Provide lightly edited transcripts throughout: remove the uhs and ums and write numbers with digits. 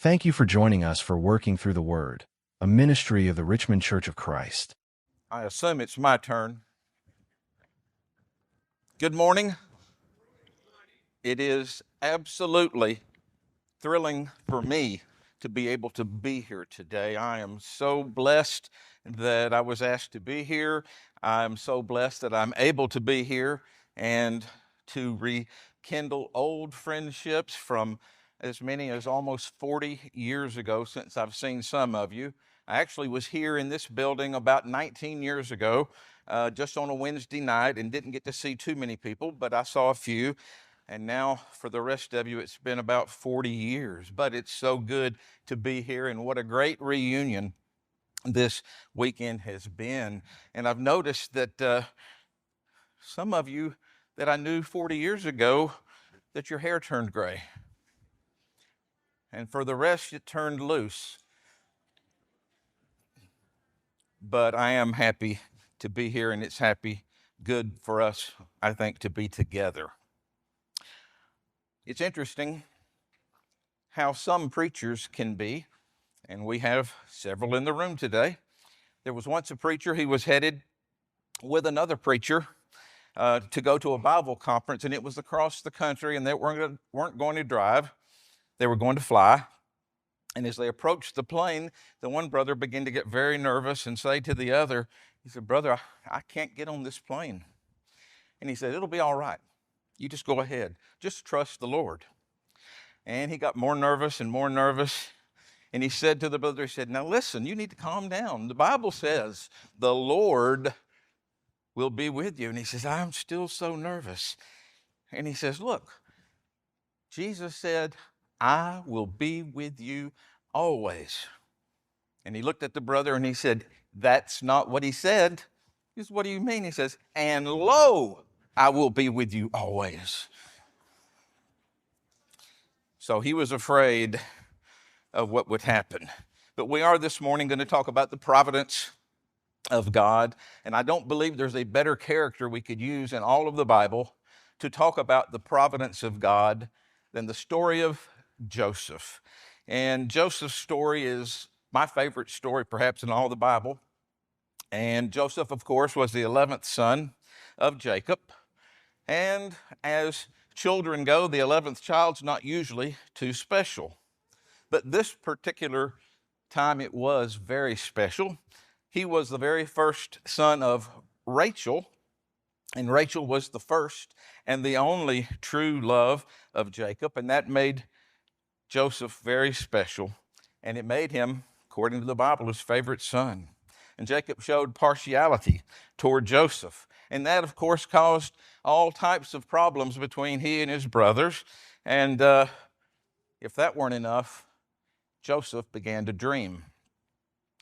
Thank you for joining us for Working Through the Word, a ministry of the Richmond Church of Christ. I assume it's my turn. Good morning. It is absolutely thrilling for me to be able to be here today. I am so blessed that I was asked to be here. I'm so blessed that I'm able to be here and to rekindle old friendships from as many as almost 40 years ago since I've seen some of you. I actually was here in this building about 19 years ago, just on a Wednesday night, and didn't get to see too many people, but I saw a few. And now for the rest of you, it's been about 40 years, but it's so good to be here, and what a great reunion this weekend has been. And I've noticed that some of you that I knew 40 years ago, that your hair turned gray. And for the rest, it turned loose. But I am happy to be here, and it's good for us, I think, to be together. It's interesting how some preachers can be, and we have several in the room today. There was once a preacher, he was headed with another preacher to go to a Bible conference, and it was across the country, and they weren't going to drive, they were going to fly. And as they approached the plane, the one brother began to get very nervous and say to the other, he said, "Brother, I can't get on this plane." And he said, "It'll be all right. You just go ahead. Just trust the Lord." And he got more nervous and more nervous. And he said to the brother, he said, "Now listen, you need to calm down. The Bible says the Lord will be with you." And he says, "I'm still so nervous." And he says, "Look, Jesus said, I will be with you always." And he looked at the brother and he said, "That's not what he said." He says, "What do you mean?" He says, "And lo, I will be with you always." So he was afraid of what would happen. But we are this morning going to talk about the providence of God. And I don't believe there's a better character we could use in all of the Bible to talk about the providence of God than the story of Joseph. And Joseph's story is my favorite story, perhaps, in all the Bible. And Joseph, of course, was the 11th son of Jacob. And as children go, the 11th child's not usually too special. But this particular time, it was very special. He was the very first son of Rachel, and Rachel was the first and the only true love of Jacob, and that made Joseph very special, and it made him, according to the Bible, his favorite son. And Jacob showed partiality toward Joseph, and that, of course, caused all types of problems between he and his brothers. And if that weren't enough, Joseph began to dream.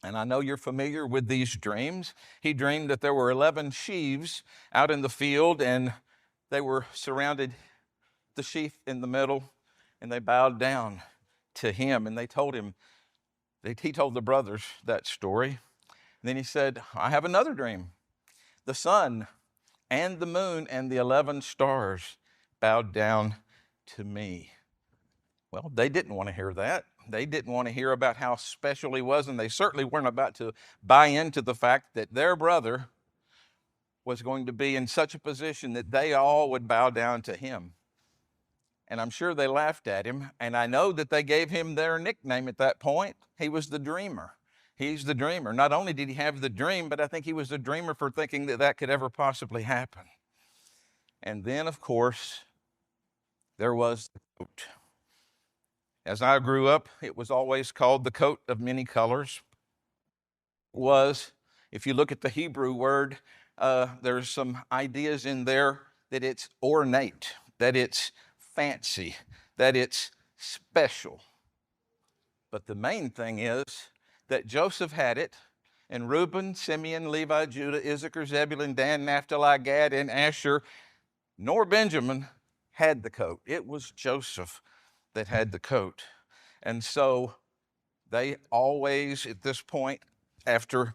And I know you're familiar with these dreams. He dreamed that there were 11 sheaves out in the field, and they were surrounded, the sheaf in the middle, and they bowed down to him. And they told him, he told the brothers that story. And then he said, "I have another dream. The sun and the moon and the 11 stars bowed down to me." Well, they didn't want to hear that. They didn't want to hear about how special he was, and they certainly weren't about to buy into the fact that their brother was going to be in such a position that they all would bow down to him. And I'm sure they laughed at him, and I know that they gave him their nickname at that point. He was the dreamer. He's the dreamer. Not only did he have the dream, but I think he was the dreamer for thinking that that could ever possibly happen. And then, of course, there was the coat. As I grew up, it was always called the coat of many colors. If you look at the Hebrew word, there's some ideas in there that it's ornate, that it's fancy, that it's special. But the main thing is that Joseph had it, and Reuben, Simeon, Levi, Judah, Issachar, Zebulun, Dan, Naphtali, Gad, and Asher, nor Benjamin had the coat. It was Joseph that had the coat. And so they always, at this point, after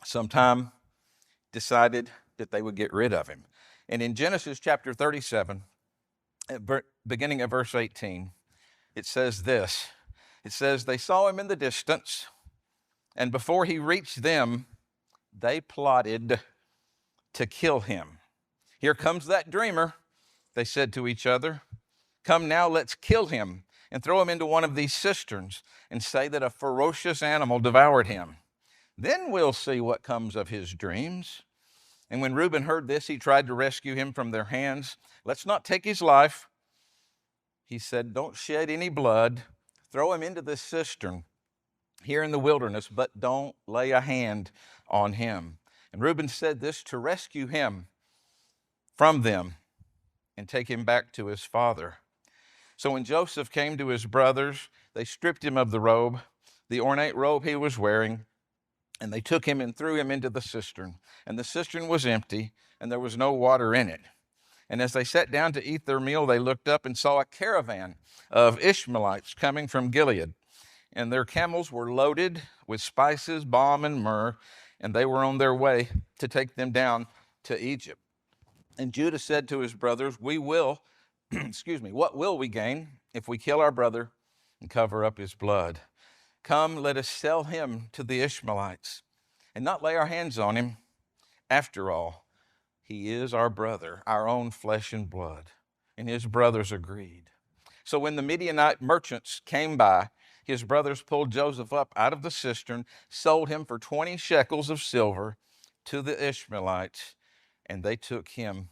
some time, decided that they would get rid of him. And in Genesis chapter 37, beginning at verse 18, it says this: It says, they saw him in the distance, and before he reached them, they plotted to kill him. Here comes that dreamer, they said to each other. Come now, let's kill him and throw him into one of these cisterns and say that a ferocious animal devoured him. Then we'll see what comes of his dreams. And when Reuben heard this, he tried to rescue him from their hands. Let's not take his life. He said, don't shed any blood. Throw him into this cistern here in the wilderness, but don't lay a hand on him. And Reuben said this to rescue him from them and take him back to his father. So when Joseph came to his brothers, they stripped him of the robe, the ornate robe he was wearing, and they took him and threw him into the cistern. And the cistern was empty, and there was no water in it. And as they sat down to eat their meal, they looked up and saw a caravan of Ishmaelites coming from Gilead. And their camels were loaded with spices, balm, and myrrh, and they were on their way to take them down to Egypt. And Judah said to his brothers, we will, what will we gain if we kill our brother and cover up his blood? Come, let us sell him to the Ishmaelites and not lay our hands on him. After all, he is our brother, our own flesh and blood. And his brothers agreed. So when the Midianite merchants came by, his brothers pulled Joseph up out of the cistern, sold him for 20 shekels of silver to the Ishmaelites, and they took him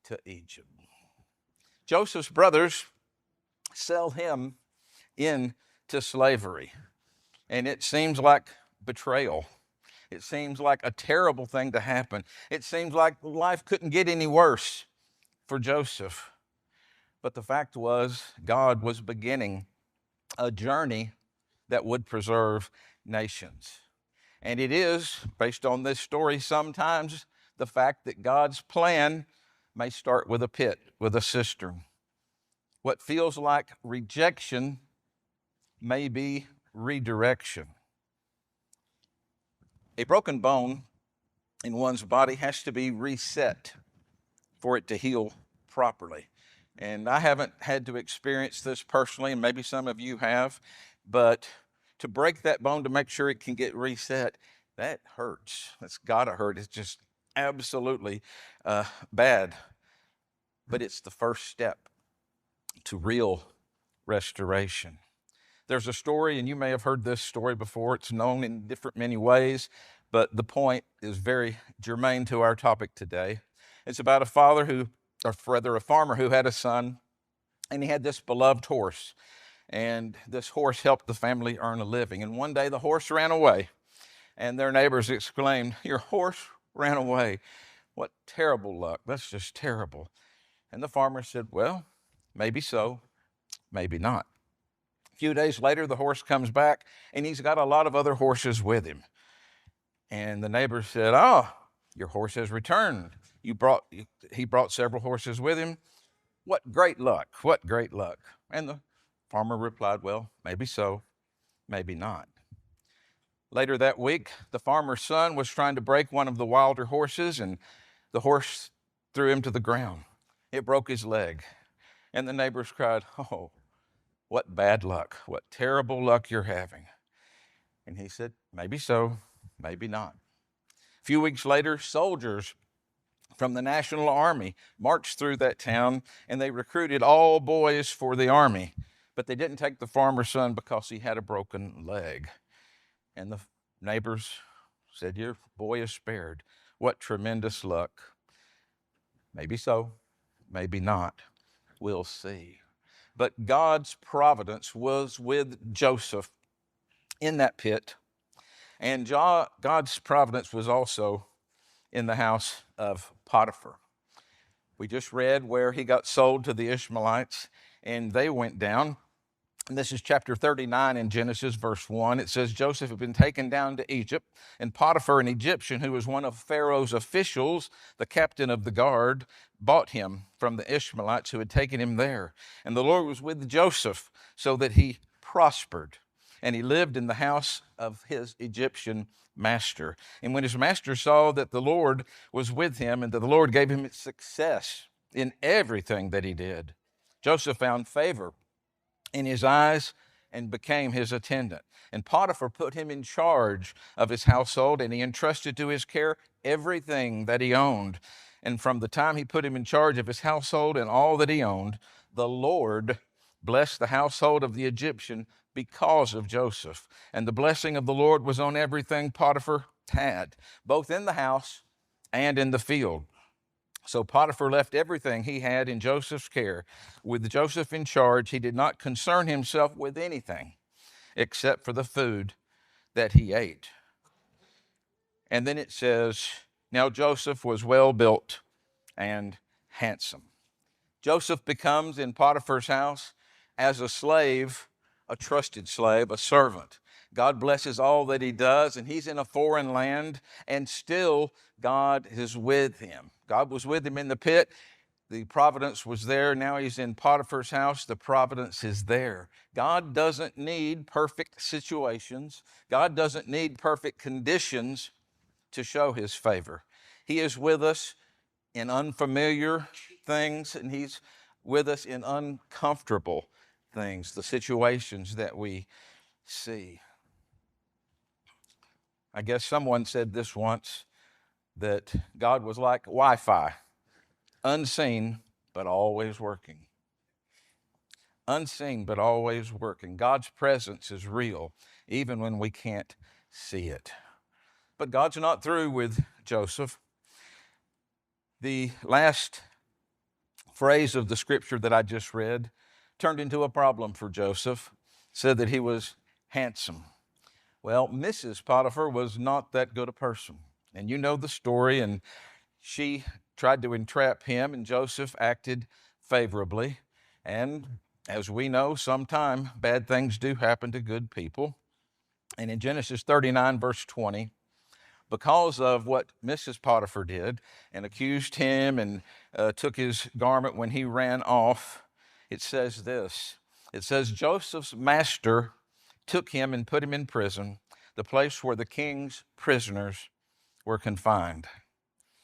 to Egypt. Joseph's brothers sell him into slavery, and it seems like betrayal. It seems like a terrible thing to happen. It seems like life couldn't get any worse for Joseph. But the fact was, God was beginning a journey that would preserve nations. And it is, based on this story, sometimes the fact that God's plan may start with a pit, with a cistern. What feels like rejection may be redirection. A broken bone in one's body has to be reset for it to heal properly. And I haven't had to experience this personally, and maybe some of you have, but to break that bone to make sure it can get reset, that hurts. That's gotta hurt. It's just absolutely bad. But it's the first step to real restoration. There's a story, and you may have heard this story before. It's known in many ways, but the point is very germane to our topic today. It's about a farmer who had a son, and he had this beloved horse. And this horse helped the family earn a living. And one day the horse ran away, and their neighbors exclaimed, "Your horse ran away. What terrible luck. That's just terrible." And the farmer said, "Well, maybe so, maybe not." A few days later, the horse comes back, and he's got a lot of other horses with him. And the neighbors said, "Oh, your horse has returned. He brought several horses with him. What great luck, what great luck." And the farmer replied, "Well, maybe so, maybe not." Later that week, the farmer's son was trying to break one of the wilder horses, and the horse threw him to the ground. It broke his leg. And the neighbors cried, "Oh, what bad luck, what terrible luck you're having." And he said, "Maybe so, maybe not." A few weeks later, soldiers from the National Army marched through that town, and they recruited all boys for the army. But they didn't take the farmer's son because he had a broken leg. And the neighbors said, "Your boy is spared. What tremendous luck." Maybe so, maybe not. We'll see. But God's providence was with Joseph in that pit. And God's providence was also in the house of Potiphar. We just read where he got sold to the Ishmaelites, and they went down. And this is chapter 39 in Genesis, verse 1. It says, Joseph had been taken down to Egypt, and Potiphar, an Egyptian who was one of Pharaoh's officials, the captain of the guard, bought him from the Ishmaelites who had taken him there. And the Lord was with Joseph so that he prospered. And he lived in the house of his Egyptian master. And when his master saw that the Lord was with him and that the Lord gave him success in everything that he did, Joseph found favor in his eyes and became his attendant. And Potiphar put him in charge of his household, and he entrusted to his care everything that he owned. And from the time he put him in charge of his household and all that he owned, the Lord blessed the household of the Egyptian because of Joseph. And the blessing of the Lord was on everything Potiphar had, both in the house and in the field. So Potiphar left everything he had in Joseph's care. With Joseph in charge, he did not concern himself with anything except for the food that he ate. And then it says, now Joseph was well built and handsome. Joseph becomes in Potiphar's house as a slave, a trusted slave, a servant. God blesses all that he does, and he's in a foreign land, and still God is with him. God was with him in the pit. The providence was there. Now he's in Potiphar's house. The providence is there. God doesn't need perfect situations. God doesn't need perfect conditions to show his favor. He is with us in unfamiliar things, and he's with us in uncomfortable things, the situations that we see. I guess someone said this once, that God was like Wi-Fi, unseen but always working. Unseen but always working. God's presence is real, even when we can't see it. But God's not through with Joseph. The last phrase of the scripture that I just read turned into a problem for Joseph. It said that he was handsome. Well, Mrs. Potiphar was not that good a person. And you know the story, and she tried to entrap him, and Joseph acted favorably. And as we know, sometimes bad things do happen to good people. And in Genesis 39, verse 20, because of what Mrs. Potiphar did and accused him and took his garment when he ran off, it says this. It says, Joseph's master took him and put him in prison, the place where the king's prisoners were confined.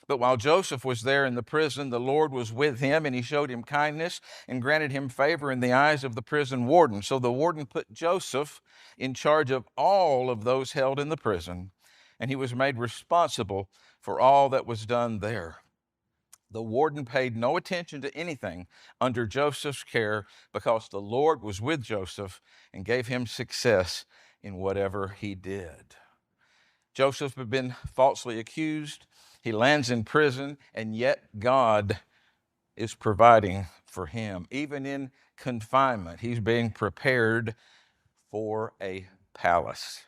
But while Joseph was there in the prison, the Lord was with him, and he showed him kindness and granted him favor in the eyes of the prison warden. So the warden put Joseph in charge of all of those held in the prison, and he was made responsible for all that was done there. The warden paid no attention to anything under Joseph's care because the Lord was with Joseph and gave him success in whatever he did. Joseph had been falsely accused. He lands in prison, and yet God is providing for him. Even in confinement, he's being prepared for a palace.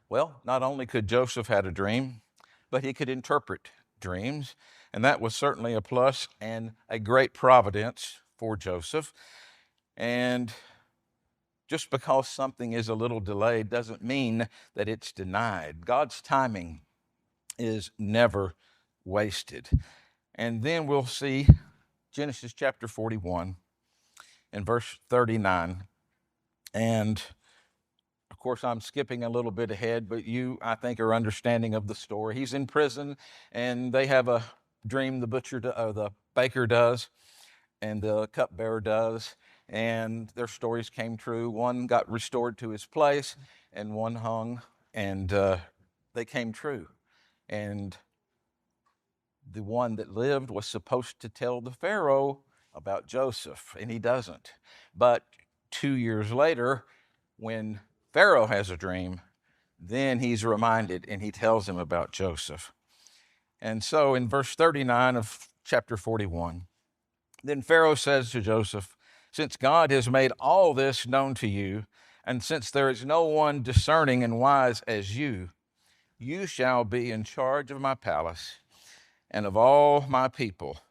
Well, not only could Joseph had a dream, but he could interpret dreams, and that was certainly a plus and a great providence for Joseph. And just because something is a little delayed doesn't mean that it's denied. God's timing is never wasted. And then we'll see Genesis chapter 41 and verse 39. And of course, I'm skipping a little bit ahead, but you, I think, are understanding of the story. He's in prison, and they have a dream, the baker does, and the cupbearer does, and their stories came true. One got restored to his place, and one hung, and they came true. And the one that lived was supposed to tell the Pharaoh about Joseph, and he doesn't. But 2 years later, when Pharaoh has a dream, then he's reminded and he tells him about Joseph. And so in verse 39 of chapter 41, then Pharaoh says to Joseph, since God has made all this known to you, and since there is no one discerning and wise as you, you shall be in charge of my palace and of all my people,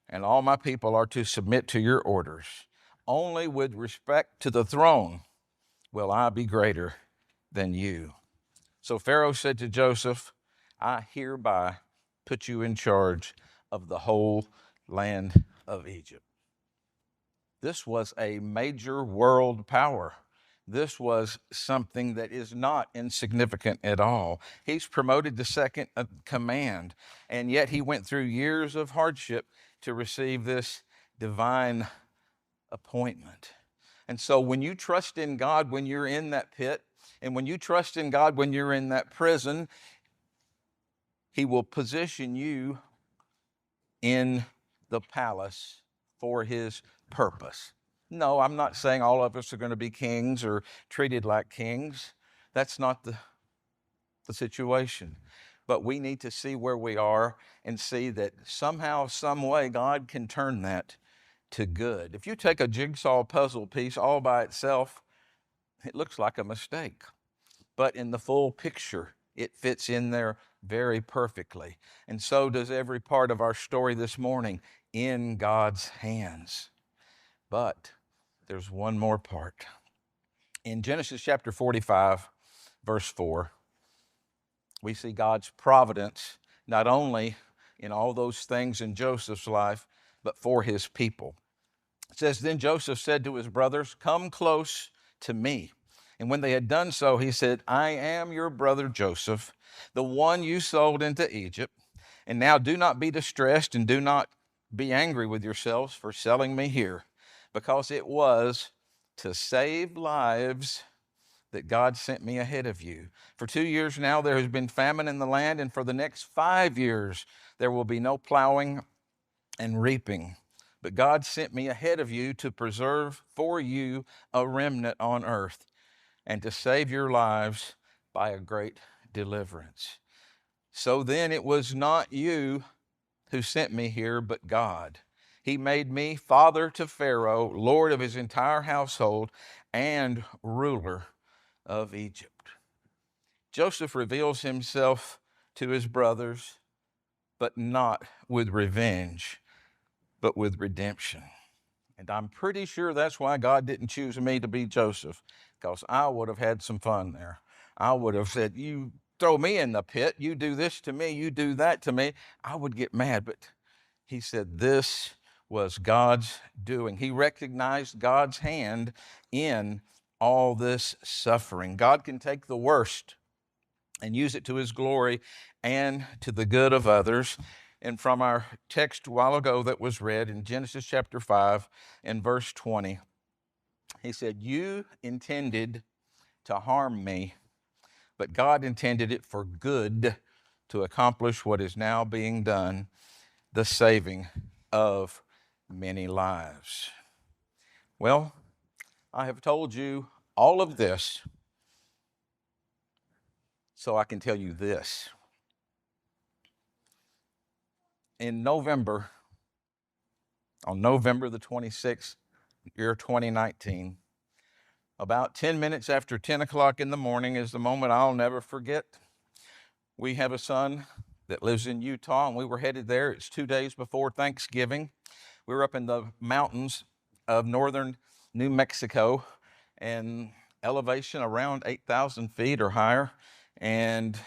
and all my people are to submit to your orders. Only with respect to the throne will I be greater than you. So Pharaoh said to Joseph, I hereby put you in charge of the whole land of Egypt. This was a major world power. This was something that is not insignificant at all. He's promoted to second command, and yet he went through years of hardship to receive this divine appointment. And so when you trust in God when you're in that pit, and when you trust in God when you're in that prison, He will position you in the palace for His purpose. No, I'm not saying all of us are going to be kings or treated like kings. That's not the situation. But we need to see where we are and see that somehow, some way, God can turn that to good. If you take a jigsaw puzzle piece all by itself, it looks like a mistake. But in the full picture, it fits in there very perfectly. And so does every part of our story this morning, in God's hands. But there's one more part. In Genesis chapter 45, verse 4, we see God's providence not only in all those things in Joseph's life, but for his people. It says, "Then Joseph said to his brothers, 'Come close to me.' And when they had done so, he said, 'I am your brother Joseph, the one you sold into Egypt. And now do not be distressed and do not be angry with yourselves for selling me here, because it was to save lives that God sent me ahead of you. For 2 years now there has been famine in the land, and for the next 5 years there will be no plowing and reaping. But God sent me ahead of you to preserve for you a remnant on earth, and to save your lives by a great deliverance. So then it was not you who sent me here, but God. He made me father to Pharaoh, lord of his entire household, and ruler of Egypt.'" Joseph reveals himself to his brothers, but not with revenge, but with redemption. And I'm pretty sure that's why God didn't choose me to be Joseph, because I would have had some fun there. I would have said, "You throw me in the pit, you do this to me, you do that to me." I would get mad, but he said this was God's doing. He recognized God's hand in all this suffering. God can take the worst and use it to his glory and to the good of others. And from our text a while ago that was read in Genesis chapter 5 and verse 20, he said, "You intended to harm me, but God intended it for good, to accomplish what is now being done, the saving of many lives." Well, I have told you all of this so I can tell you this. In November, on November the 26th, year 2019, about 10 minutes after 10 o'clock in the morning is the moment I'll never forget. We have a son that lives in Utah, and we were headed there. It's 2 days before Thanksgiving. We were up in the mountains of northern New Mexico, and elevation around 8,000 feet or higher, and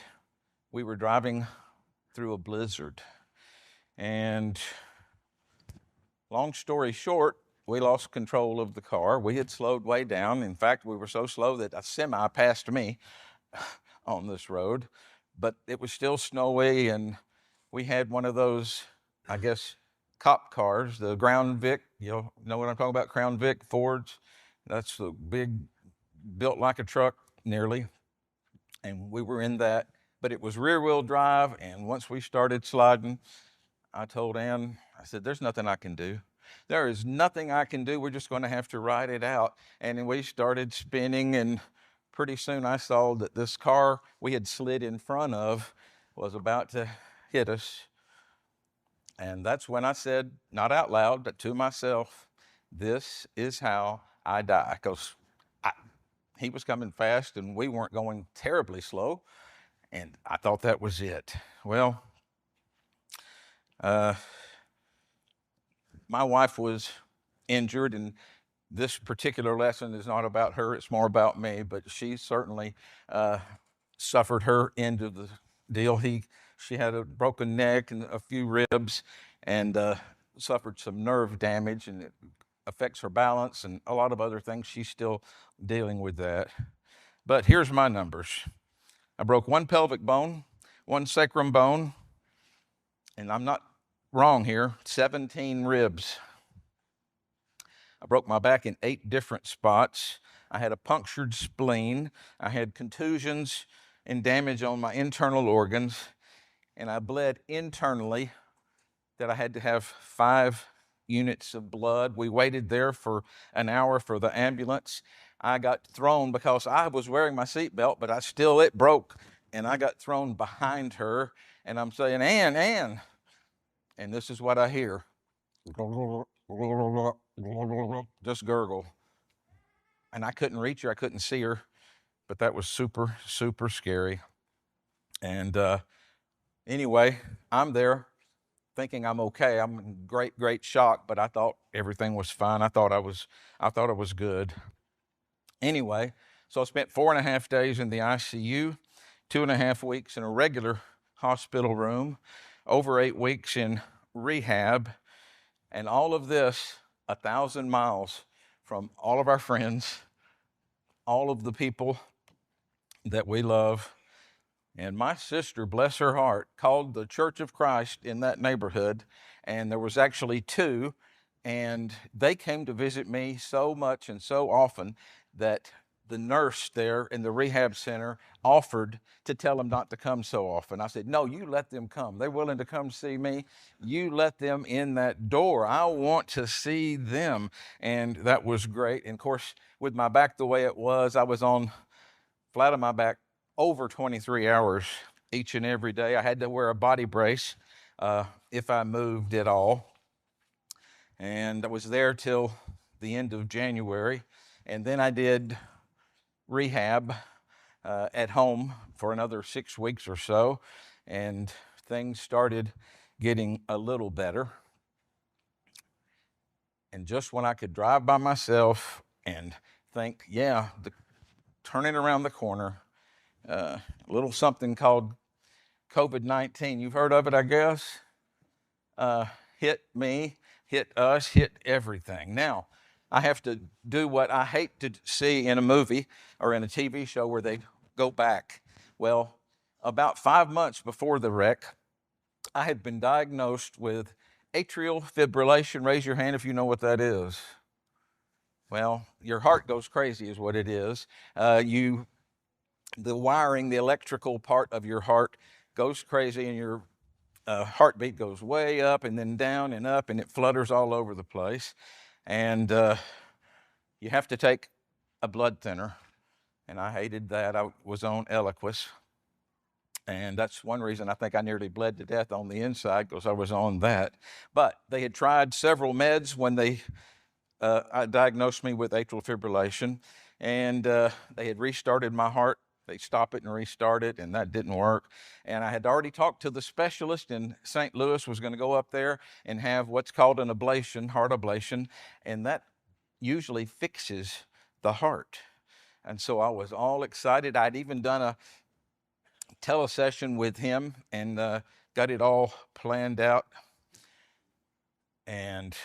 we were driving through a blizzard. And long story short, we lost control of the car. We had slowed way down. In fact, we were so slow that a semi passed me on this road, but it was still snowy, and we had one of those, I guess, cop cars, the Crown Vic. You know what I'm talking about? Crown Vic Fords. That's the big, built like a truck nearly. And we were in that, but it was rear wheel drive. And once we started sliding, I told Ann, I said, "There's nothing I can do. There is nothing I can do. We're just going to have to ride it out." And then we started spinning, and pretty soon I saw that this car we had slid in front of was about to hit us. And that's when I said, not out loud, but to myself, "This is how I die." Because he was coming fast and we weren't going terribly slow. And I thought that was it. Well, my wife was injured, and this particular lesson is not about her, it's more about me, but she certainly suffered her end of the deal. She had a broken neck and a few ribs, and suffered some nerve damage, and it affects her balance and a lot of other things. She's still dealing with that. But here's my numbers. I broke one pelvic bone, one sacrum bone, and I'm not wrong here, 17 ribs. I broke my back in 8 different spots. I had a punctured spleen. I had contusions and damage on my internal organs. And I bled internally that I had to have 5 units of blood. We waited there for an hour for the ambulance. I got thrown because I was wearing my seatbelt, but it broke, and I got thrown behind her, and I'm saying, Ann, and this is what I hear. Just gurgle. And I couldn't reach her, I couldn't see her, but that was super, super scary. And anyway, I'm there thinking I'm okay. I'm in great shock, but I thought everything was fine. I thought I was good. Anyway, so I spent 4.5 days in the ICU, 2.5 weeks in a regular hospital room, over 8 weeks in rehab, and all of this 1,000 miles from all of our friends, all of the people that we love. And my sister, bless her heart, called the Church of Christ in that neighborhood, and there was actually 2, and they came to visit me so much and so often that the nurse there in the rehab center offered to tell them not to come so often. I said, no, you let them come. They're willing to come see me. You let them in that door. I want to see them. And that was great. And of course, with my back the way it was, I was on flat on my back over 23 hours each and every day. I had to wear a body brace if I moved at all. And I was there till the end of January. And then I did rehab at home for another 6 weeks or so. And things started getting a little better. And just when I could drive by myself and think, turning around the corner, a little something called COVID-19. You've heard of it, I guess. Hit me, hit us, hit everything. Now, I have to do what I hate to see in a movie or in a TV show where they go back. Well, about 5 months before the wreck, I had been diagnosed with atrial fibrillation. Raise your hand if you know what that is. Well, your heart goes crazy is what it is. The wiring, the electrical part of your heart goes crazy, and your heartbeat goes way up and then down and up, and it flutters all over the place. And you have to take a blood thinner, and I hated that. I was on Eliquis, and that's one reason I think I nearly bled to death on the inside, because I was on that. But they had tried several meds when they diagnosed me with atrial fibrillation, and they had restarted my heart. They stop it and restart it, and that didn't work. And I had already talked to the specialist in St. Louis, was going to go up there and have what's called an ablation, heart ablation, and that usually fixes the heart. And so I was all excited. I'd even done a telesession with him and got it all planned out, and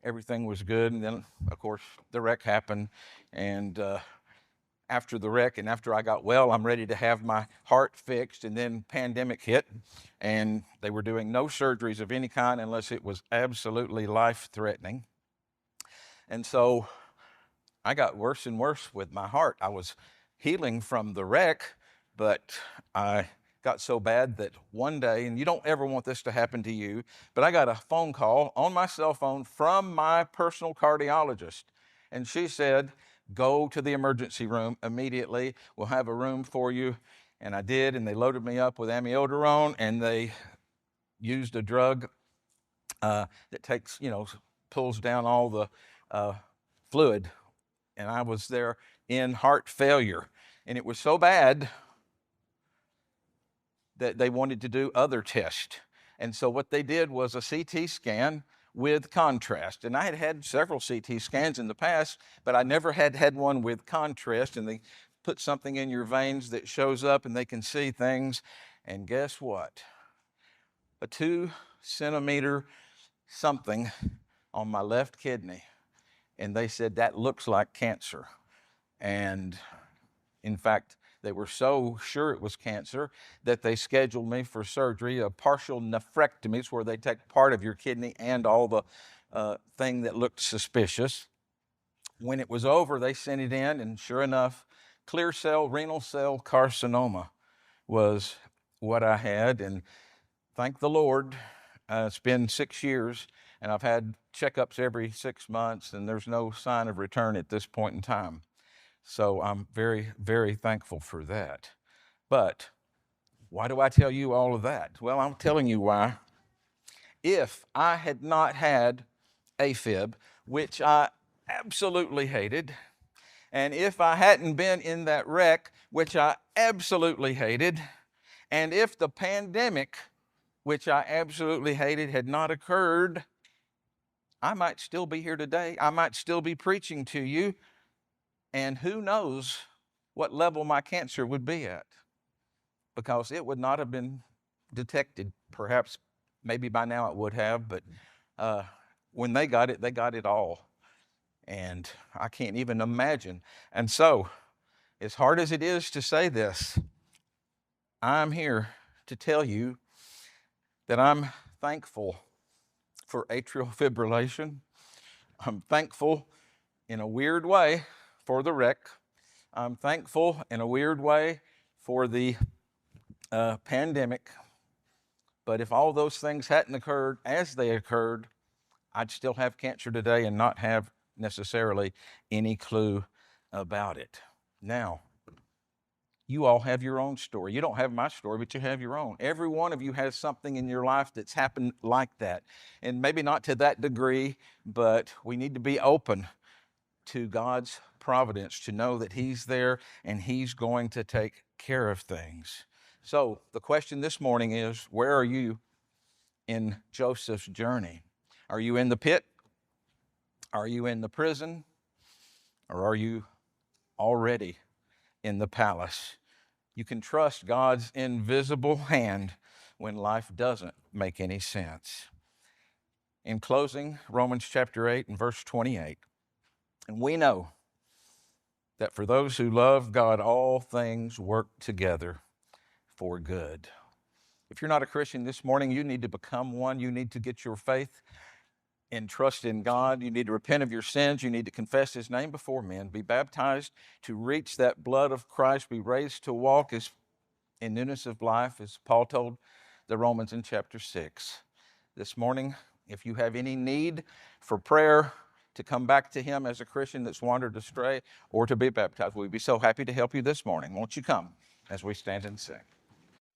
everything was good. And then, of course, the wreck happened, and after the wreck and after I got well, I'm ready to have my heart fixed, and then pandemic hit, and they were doing no surgeries of any kind unless it was absolutely life-threatening. And so I got worse and worse with my heart. I was healing from the wreck, but I got so bad that one day, and you don't ever want this to happen to you, but I got a phone call on my cell phone from my personal cardiologist, and she said, go to the emergency room immediately. We'll have a room for you. And I did, and they loaded me up with amiodarone, and they used a drug that takes, pulls down all the fluid. And I was there in heart failure. And it was so bad that they wanted to do other tests. And so what they did was a CT scan with contrast. And I had had several CT scans in the past, but I never had one with contrast. And they put something in your veins that shows up and they can see things. And guess what? A 2-centimeter something on my left kidney. And they said that looks like cancer. And in fact, they were so sure it was cancer that they scheduled me for surgery, a partial nephrectomy, where they take part of your kidney and all the thing that looked suspicious. When it was over, they sent it in, and sure enough, clear cell renal cell carcinoma was what I had. And thank the Lord, it's been 6 years, and I've had checkups every 6 months, and there's no sign of return at this point in time. So I'm very, very thankful for that. But why do I tell you all of that? Well, I'm telling you why. If I had not had AFib, which I absolutely hated, and if I hadn't been in that wreck, which I absolutely hated, and if the pandemic, which I absolutely hated, had not occurred, I might still be here today. I might still be preaching to you, and who knows what level my cancer would be at, because it would not have been detected. Perhaps, maybe by now it would have, but when they got it all. And I can't even imagine. And so, as hard as it is to say this, I'm here to tell you that I'm thankful for atrial fibrillation. I'm thankful in a weird way for the wreck. I'm thankful in a weird way for the pandemic. But if all those things hadn't occurred as they occurred, I'd still have cancer today and not have necessarily any clue about it. Now, you all have your own story. You don't have my story, but you have your own. Every one of you has something in your life that's happened like that. And maybe not to that degree, but we need to be open to God's providence, to know that He's there and He's going to take care of things. So the question this morning is, where are you in Joseph's journey? Are you in the pit? Are you in the prison? Or are you already in the palace? You can trust God's invisible hand when life doesn't make any sense. In closing, Romans chapter 8 and verse 28. And we know that for those who love God, all things work together for good. If you're not a Christian this morning, you need to become one. You need to get your faith and trust in God. You need to repent of your sins. You need to confess His name before men, be baptized to reach that blood of Christ, be raised to walk in newness of life, as Paul told the Romans in chapter 6. This morning, if you have any need for prayer, to come back to Him as a Christian that's wandered astray, or to be baptized, we'd be so happy to help you this morning. Won't you come as we stand and sing?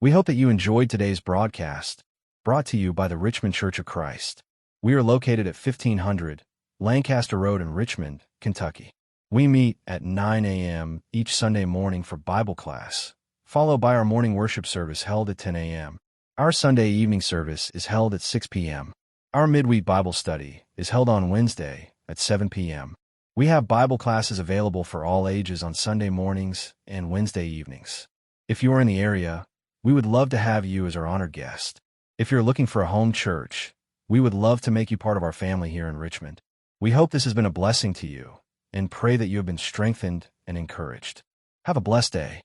We hope that you enjoyed today's broadcast, brought to you by the Richmond Church of Christ. We are located at 1500 Lancaster Road in Richmond, Kentucky. We meet at 9 a.m. each Sunday morning for Bible class, followed by our morning worship service held at 10 a.m. Our Sunday evening service is held at 6 p.m. Our midweek Bible study is held on Wednesday at 7 p.m. We have Bible classes available for all ages on Sunday mornings and Wednesday evenings. If you are in the area, we would love to have you as our honored guest. If you're looking for a home church, we would love to make you part of our family here in Richmond. We hope this has been a blessing to you and pray that you have been strengthened and encouraged. Have a blessed day.